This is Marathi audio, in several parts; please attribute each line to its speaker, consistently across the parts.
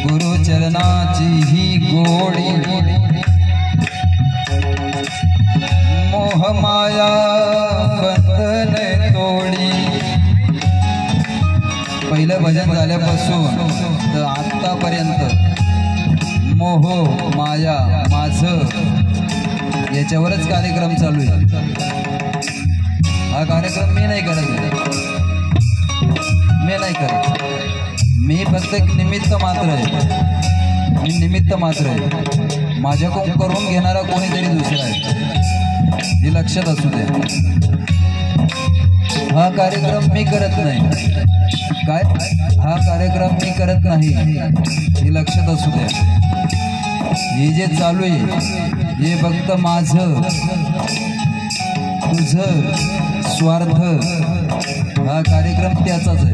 Speaker 1: गुरुचरणाची ही गोडी मोहमाया बंधन तोडी। पहिलं भजन झाल्यापासून तर आतापर्यंत मोह माया माझं याच्यावरच कार्यक्रम चालू आहे। हा कार्यक्रम मी नाही करत, मी फक्त एक निमित्त मात्र आहे, मी निमित्त मात्र आहे। माझ्याकडून करून घेणारा कोणीतरी दुसरा आहे, हे लक्षात असू दे। हा कार्यक्रम मी करत नाही, काय हा कार्यक्रम मी करत नाही हे लक्षात असू दे। हे जे चालू आहे हे फक्त माझं तुझं स्वार्थ, हा कार्यक्रम त्याचाच आहे।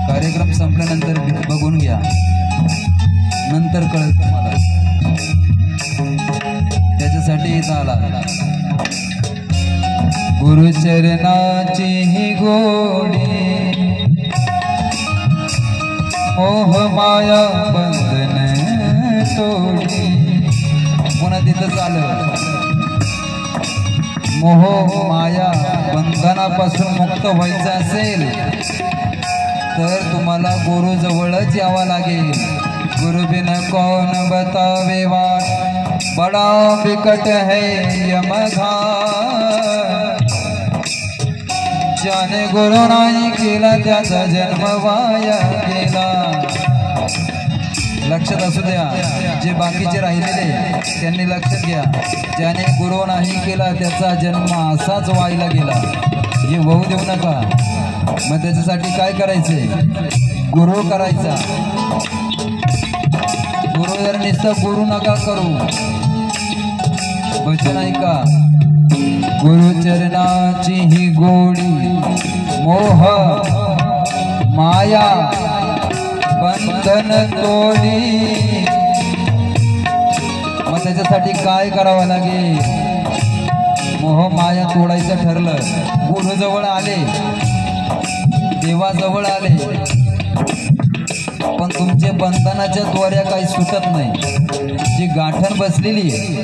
Speaker 1: कार्यक्रम संपल्यानंतर बघून घ्या, नंतर कळत तुम्हाला। त्याच्यासाठी इथं आला। गुरुचरणाची ही गोडी मोह माया बंधन तोडी। पुन्हा तिथं चालू, मोह माया बंधनापासून मुक्त व्हायचं असेल तर तुम्हाला गुरु जवळच यावं लागेल। गुरु बिन कौन बतावे वाट, बड़ा विकट है यमघाट। ज्याने गुरु नाही केला त्याचा जन्म वाया गेला। लक्षात असू द्या, जे बाकीचे राहिलेले त्यांनी लक्षात घ्या। ज्याने गुरु नाही केला त्याचा जन्म असाच वायला गेला, हे होऊ देऊ नका। मग त्याच्यासाठी काय करायचंय? गुरु करायचा। गुरु जर नुसतं गुरु नका करू, भजन ऐका। गुरुचरणाची ही गोडी मोह माया बंधन तोडी। मग त्याच्यासाठी काय करावं लागेल? मोह माया तोडायचं ठरलं, गुरु जवळ आले, देवाजवळ आले, पण तुमचे बंधनाच्या द्वारे काही सुटत नाही। जी गाठण बसलेली आहे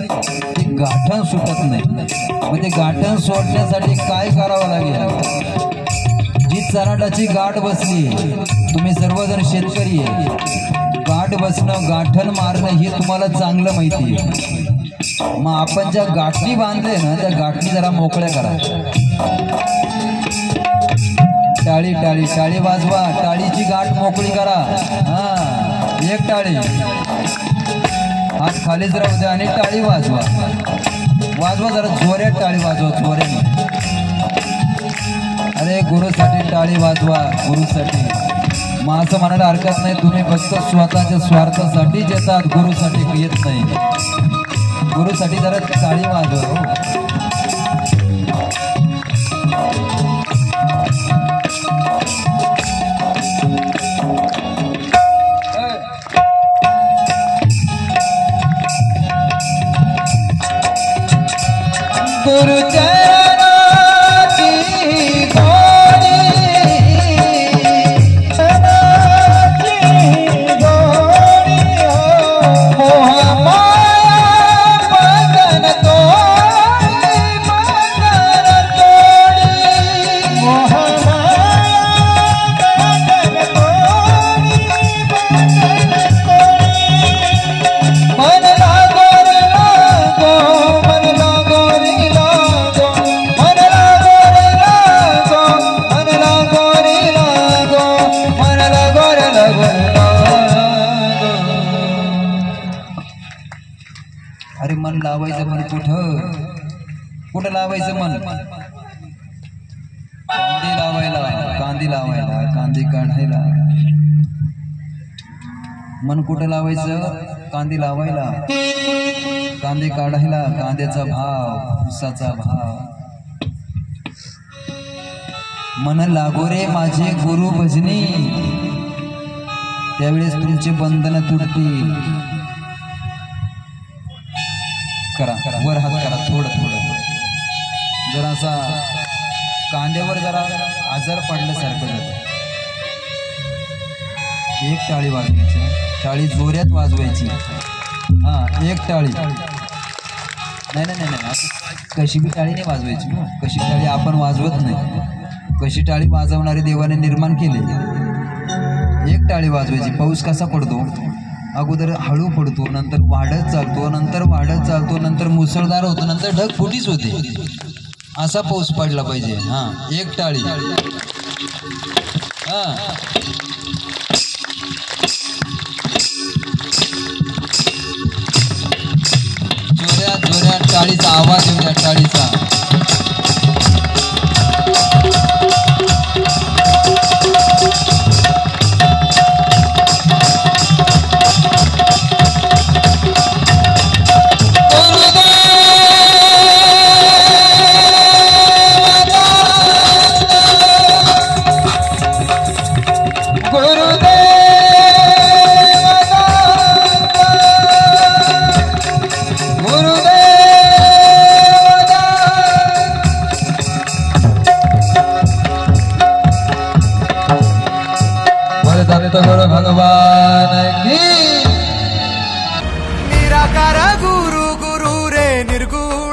Speaker 1: ती गाठण सुटत नाही। म्हणजे गाठण सोडण्यासाठी काय करावं लागेल? जी चराटाची गाठ बसली, तुम्ही सर्वजण शेतकरी आहे, गाठ बसणं गाठण मारणं हे तुम्हाला चांगलं माहिती आहे। मग आपण ज्या गाठी बांधले ना त्या गाठी जरा मोकळ्या करा। टाळी टाळी टाळी वाजवा, टाळीची गाठ मोकळी करा। हा, एक टाळी, हात खालीच राहू द्या आणि टाळी वाजवा। वाजवा जरा जोऱ्यात, टाळी वाजवा जोऱ्याने। अरे गुरुसाठी टाळी वाजवा, गुरुसाठी। मग असं म्हणायला हरकत नाही तुम्ही फक्त स्वतःच्या स्वार्थासाठीच येतात, गुरुसाठी येत नाही। गुरुसाठी जरा टाळी वाजवा। गुरुचरणाची गोडी मोह माया बंधन तोडी, बंधन तोडी। मोह माया बंधन तोडी, बंधन तोडी। मन लागो रे लागो, मन लागो रे लागो, मन लागो रे लागो, मन लागो रे लागो, मन लागो रे लागो। अरे मन लावायचं मन कुठं कुठं लावायचं? मन कांदी लावायला, कांदी लावायला, कांदी काढायला। मन कुठं लावायचं? कांदी लावायला, कांदे काढायला, कांद्याचा भाव, ऊसाचा भाव। मन लागो रे माझे गुरु भजनी, त्यावेळेस तुमचे बंधन तुटतील. करा वर हात करा, थोडं थोडं जरा असा कांद्यावर जरा आजार पडल्यासारखं झालं. एक टाळी वाजवायची, टाळी जोऱ्यात वाजवायची. हा एक टाळी, नाही नाही नाही नाही, कशी बी टाळी नाही वाजवायची. कशी टाळी आपण वाजवत नाही, कशी टाळी वाजवणारे देवाने निर्माण केले. एक टाळी वाजवायची. पाऊस कसा पडतो, अगोदर हळू पडतो, नंतर वाढत चालतो, नंतर वाढत चालतो, नंतर मुसळधार होतो, नंतर ढगफुटीच होते. असा पाऊस पडला पाहिजे. हा एक टाळी. हा जोऱ्यात जोऱ्यात टाळीचा आवाज येऊ द्या, टाळीचा. भगवान की
Speaker 2: निराकार गुरु गुरु रे निर्गुण